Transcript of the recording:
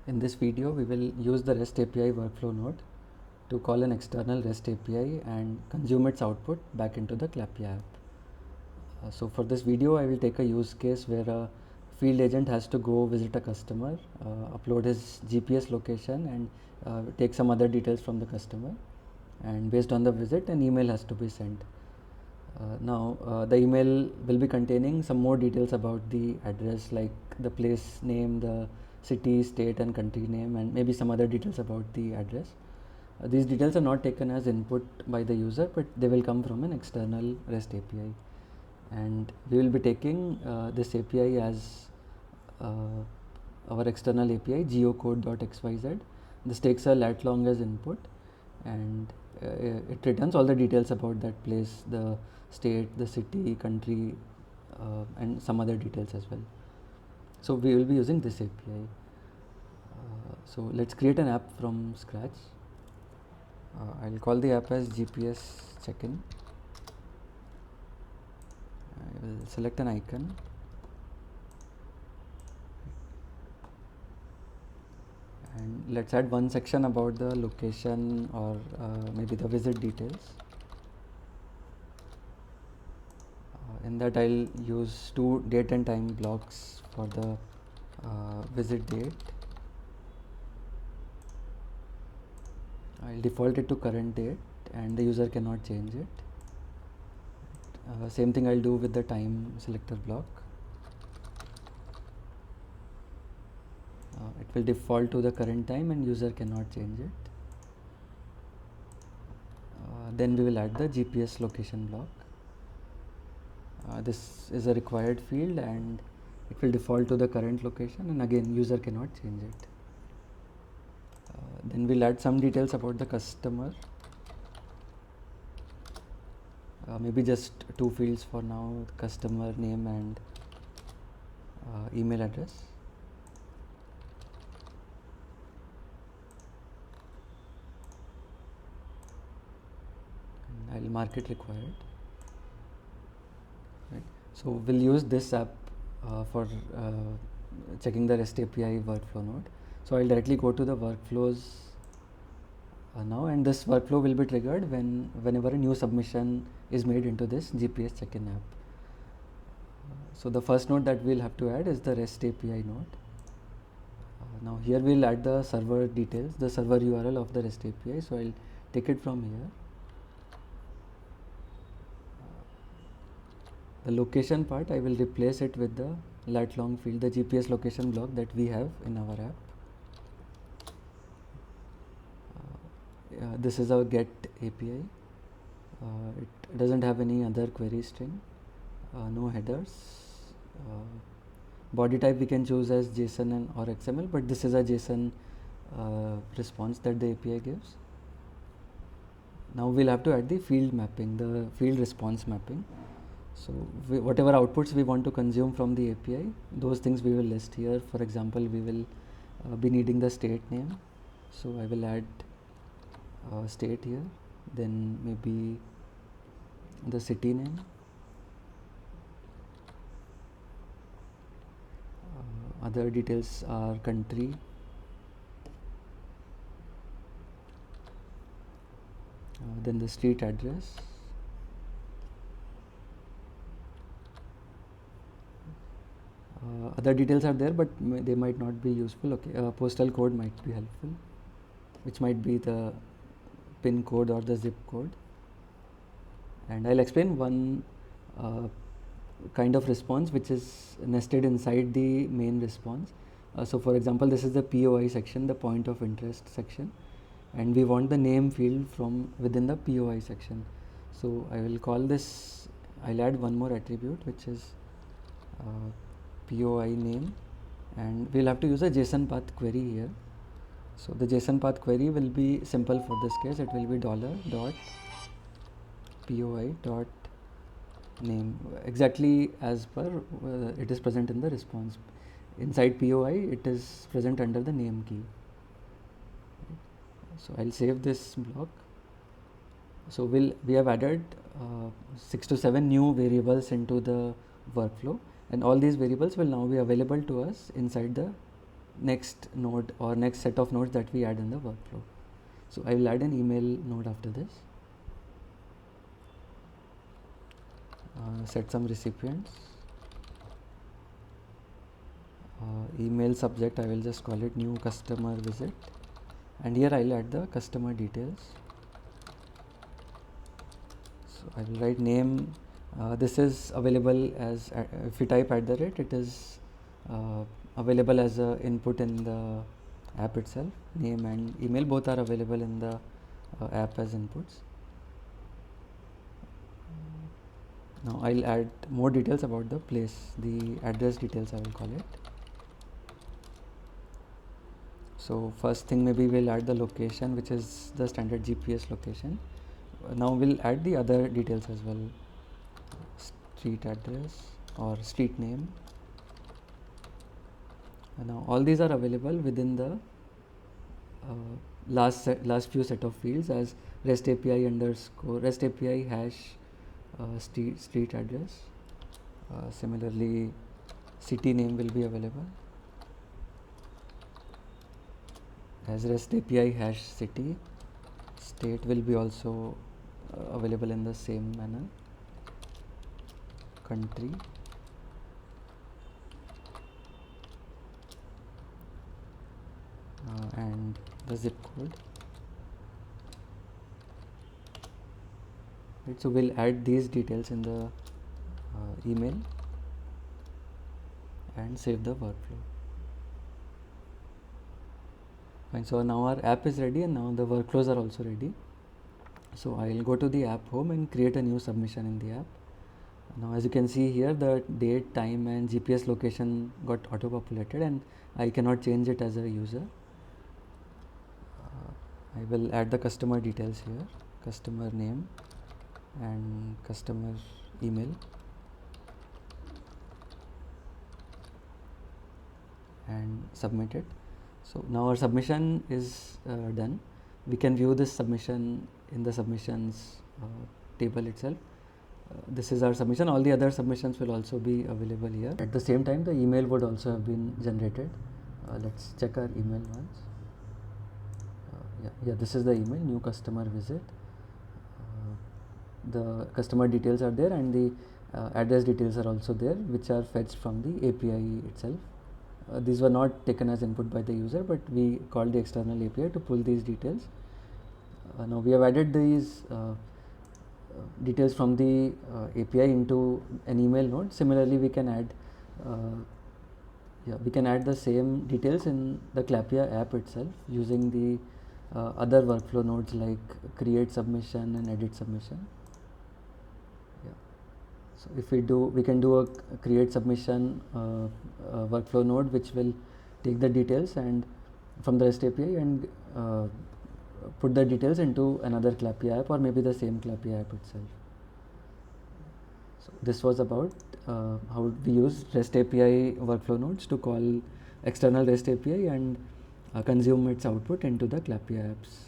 In this video, we will use the REST API workflow node to call an external REST API and consume its output back into the Clappia app. So for this video, I will take a use case where a field agent has to go visit a customer, upload his GPS location and take some other details from the customer, and based on the visit, an email has to be sent. Now the email will be containing some more details about the address, like the place name, the city, state and country name, and maybe some other details about the address. These details are not taken as input by the user, but they will come from an external REST API, and we will be taking this API as our external API geocode.xyz. This takes a lat long as input, and it returns all the details about that place, the state, the city, country, and some other details as well. So we will be using this API. So let's create an app from scratch. I'll call the app as GPS check-in. I will select an icon. And let's add one section about the location or maybe the visit details. In that I'll use two date and time blocks for the visit date. I'll default it to current date and the user cannot change it. Same thing I'll do with the time selector block. It will default to the current time and user cannot change it. Then we will add the GPS location block. This is a required field and it will default to the current location, and again user cannot change it. Then we'll add some details about the customer, maybe just two fields for now: customer name and email address. And I'll mark it required. Right. So we'll use this app for checking the REST API workflow node. So I'll directly go to the workflows now, and this workflow will be triggered whenever a new submission is made into this GPS check-in app. So the first node that we'll have to add is the REST API node. Now here we'll add the server details, the server URL of the REST API. So I'll take it from here. The location part, I will replace it with the lat long field, the GPS location block that we have in our app. This is our get API. It doesn't have any other query string, no headers. Body type we can choose as JSON and or XML, but this is a JSON response that the API gives. Now we'll have to add the field mapping, the field response mapping. So whatever outputs we want to consume from the API, those things we will list here. For example, we will be needing the state name. So I will add state here, then maybe the city name, other details are country, then the street address, other details are there but they might not be useful. Okay, postal code might be helpful, which might be the pin code or the zip code. And I'll explain one kind of response which is nested inside the main response. So for example, this is the POI section, the point of interest section, and we want the name field from within the POI section. So I will call this, I'll add one more attribute which is POI name, and we'll have to use a JSON path query here. So the JSON path query will be simple for this case. It will be $.poi.name, exactly as per it is present in the response. Inside POI, it is present under the name key. So I'll save this block. So we have added 6 to 7 new variables into the workflow, and all these variables will now be available to us inside the next node or next set of nodes that we add in the workflow. So I will add an email node after this. Set some recipients. Email subject, I will just call it new customer visit, and here I will add the customer details. So I will write name. This is available as if we type @ it is available as a input in the app itself. Name and email both are available in the app as inputs. Now I'll add more details about the place, the address details I will call it. So first thing, maybe we'll add the location, which is the standard GPS location. Now we'll add the other details as well. Street address or street name. And now all these are available within the last few set of fields as REST API underscore REST API hash street address. Similarly, city name will be available as REST API hash city. State will be also available in the same manner. Country. And the zip code. Right, so we'll add these details in the email and save the workflow. Fine, so now our app is ready and now the workflows are also ready. So I'll go to the app home and create a new submission in the app. Now as you can see here, the date, time and GPS location got auto populated and I cannot change it as a user. I will add the customer details here, customer name and customer email, and submit it. So now our submission is done. We can view this submission in the submissions table itself. This is our submission. All the other submissions will also be available here. At the same time, the email would also have been generated. Let's check our email once. Yeah, this is the email, new customer visit. The customer details are there and the address details are also there, which are fetched from the API itself. These were not taken as input by the user, but we called the external API to pull these details. Now we have added these details from the API into an email node. Similarly, we can add the same details in the Clappia app itself using the other workflow nodes like create submission and edit submission. So if we can do a create submission workflow node which will take the details and from the REST API and put the details into another Clappia app or maybe the same Clappia app itself. So this was about how we use REST API workflow nodes to call external REST API and consume its output into the Clappia apps.